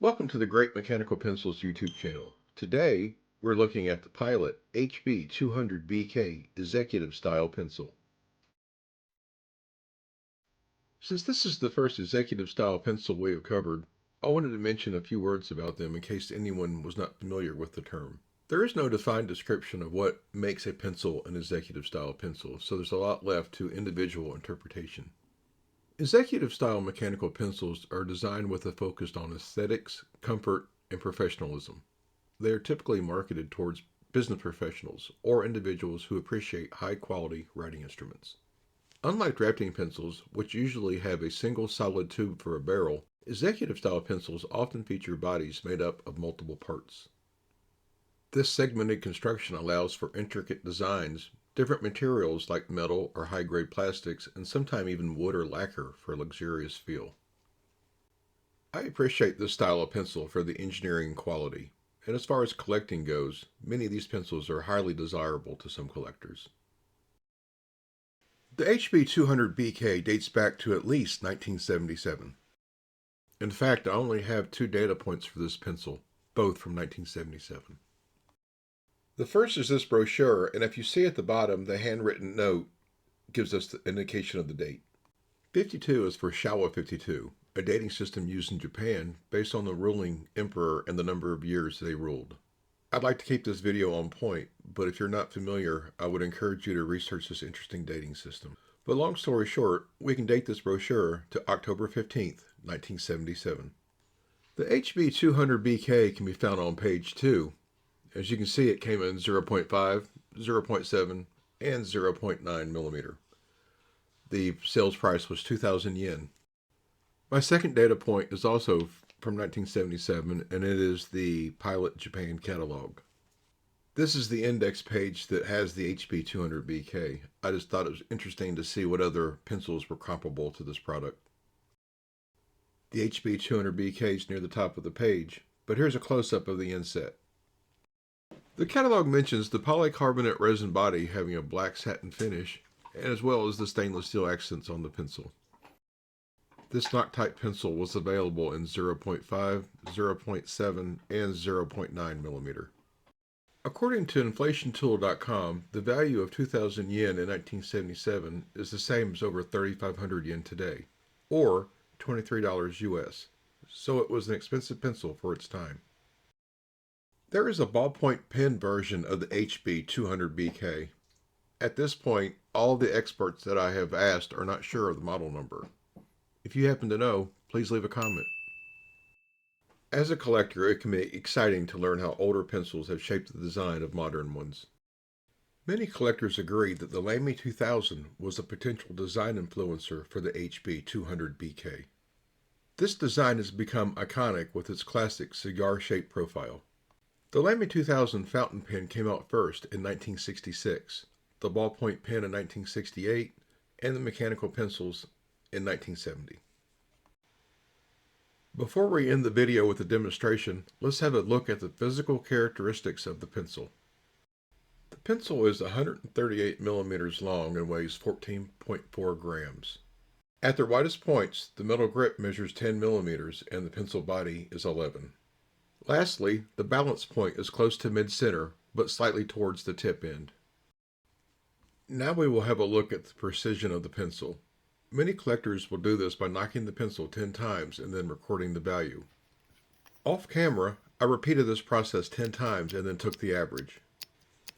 Welcome to the Great Mechanical Pencils YouTube channel. Today, we're looking at the PILOT HB-200BK Executive Style Pencil. Since this is the first executive style pencil we have covered, I wanted to mention a few words about them in case anyone was not familiar with the term. There is no defined description of what makes a pencil an executive style pencil, so there's a lot left to individual interpretation. Executive style mechanical pencils are designed with a focus on aesthetics, comfort, and professionalism. They are typically marketed towards business professionals or individuals who appreciate high-quality writing instruments. Unlike drafting pencils, which usually have a single solid tube for a barrel, executive style pencils often feature bodies made up of multiple parts. This segmented construction allows for intricate designs, different materials like metal or high-grade plastics, and sometimes even wood or lacquer for a luxurious feel. I appreciate this style of pencil for the engineering quality, and as far as collecting goes, many of these pencils are highly desirable to some collectors. The HB-200BK dates back to at least 1977. In fact, I only have 2 data points for this pencil, both from 1977. The first is this brochure, and if you see at the bottom, the handwritten note gives us the indication of the date. 52 is for Showa 52, a dating system used in Japan based on the ruling emperor and the number of years they ruled. I'd like to keep this video on point, but if you're not familiar, I would encourage you to research this interesting dating system. But long story short, we can date this brochure to October 15th, 1977. The HB-200BK can be found on page 2. As you can see, it came in 0.5, 0.7, and 0.9 millimeter. The sales price was 2,000 yen. My second data point is also from 1977, and it is the Pilot Japan catalog. This is the index page that has the HB-200BK. I just thought it was interesting to see what other pencils were comparable to this product. The HB-200BK is near the top of the page, but here's a close-up of the inset. The catalog mentions the polycarbonate resin body having a black satin finish, as well as the stainless steel accents on the pencil. This Loctite pencil was available in 0.5, 0.7, and 0.9 millimeter. According to inflationtool.com, the value of 2,000 yen in 1977 is the same as over 3,500 yen today, or $23 US, so it was an expensive pencil for its time. There is a ballpoint pen version of the HB-200BK. At this point, all of the experts that I have asked are not sure of the model number. If you happen to know, please leave a comment. As a collector, it can be exciting to learn how older pencils have shaped the design of modern ones. Many collectors agree that the Lamy 2000 was a potential design influencer for the HB-200BK. This design has become iconic with its classic cigar-shaped profile. The Lamy 2000 fountain pen came out first in 1966, the ballpoint pen in 1968, and the mechanical pencils in 1970. Before we end the video with a demonstration, let's have a look at the physical characteristics of the pencil. The pencil is 138 millimeters long and weighs 14.4 grams. At their widest points, the metal grip measures 10 millimeters and the pencil body is 11. Lastly, the balance point is close to mid-center, but slightly towards the tip end. Now we will have a look at the precision of the pencil. Many collectors will do this by knocking the pencil 10 times and then recording the value. Off camera, I repeated this process 10 times and then took the average.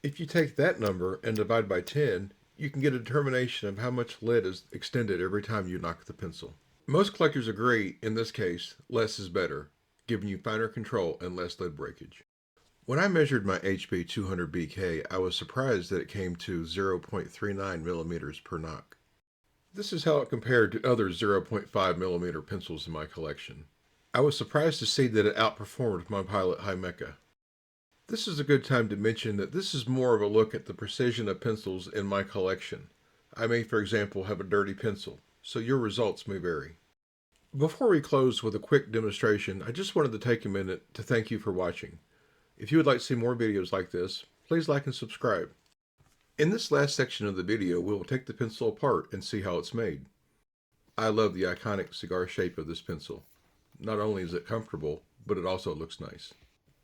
If you take that number and divide by 10, you can get a determination of how much lead is extended every time you knock the pencil. Most collectors agree, in this case, less is better, giving you finer control and less lead breakage. When I measured my HB-200BK, I was surprised that it came to 0.39 millimeters per knock. This is how it compared to other 0.5 millimeter pencils in my collection. I was surprised to see that it outperformed my Pilot High-Mecha. This is a good time to mention that this is more of a look at the precision of pencils in my collection. I may, for example, have a dirty pencil, so your results may vary. Before we close with a quick demonstration, I just wanted to take a minute to thank you for watching. If you would like to see more videos like this, please like and subscribe. In this last section of the video, we will take the pencil apart and see how it's made. I love the iconic cigar shape of this pencil. Not only is it comfortable, but it also looks nice.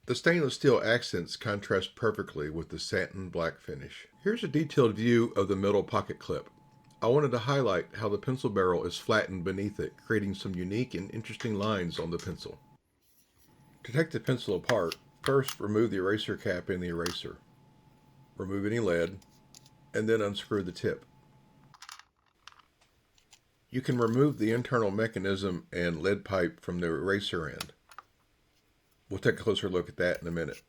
The stainless steel accents contrast perfectly with the satin black finish. Here's a detailed view of the middle pocket clip. I wanted to highlight how the pencil barrel is flattened beneath it, creating some unique and interesting lines on the pencil. To take the pencil apart, first remove the eraser cap and the eraser. Remove any lead, and then unscrew the tip. You can remove the internal mechanism and lead pipe from the eraser end. We'll take a closer look at that in a minute.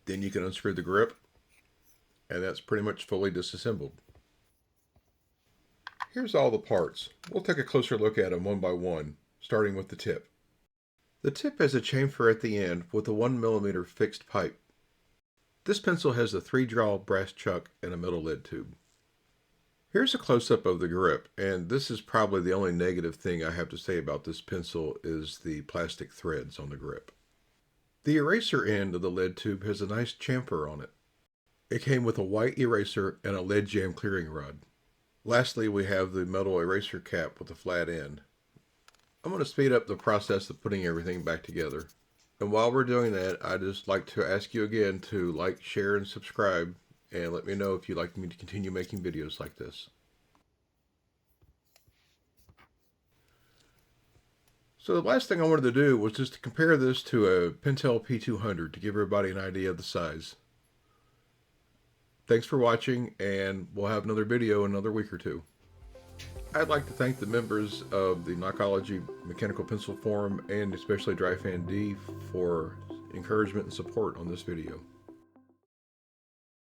Then you can unscrew the grip, and that's pretty much fully disassembled. Here's all the parts. We'll take a closer look at them one by one, starting with the tip. The tip has a chamfer at the end with a 1mm fixed pipe. This pencil has a 3-draw brass chuck and a metal lead tube. Here's a close-up of the grip, and this is probably the only negative thing I have to say about this pencil is the plastic threads on the grip. The eraser end of the lead tube has a nice chamfer on it. It came with a white eraser and a lead jam clearing rod. Lastly, we have the metal eraser cap with a flat end. I'm going to speed up the process of putting everything back together. And while we're doing that, I'd just like to ask you again to like, share, and subscribe, and let me know if you'd like me to continue making videos like this. So the last thing I wanted to do was just to compare this to a Pentel P200 to give everybody an idea of the size. Thanks for watching, and we'll have another video in another week or two. I'd like to thank the members of the Knockology Mechanical Pencil Forum and especially DryFan D for encouragement and support on this video.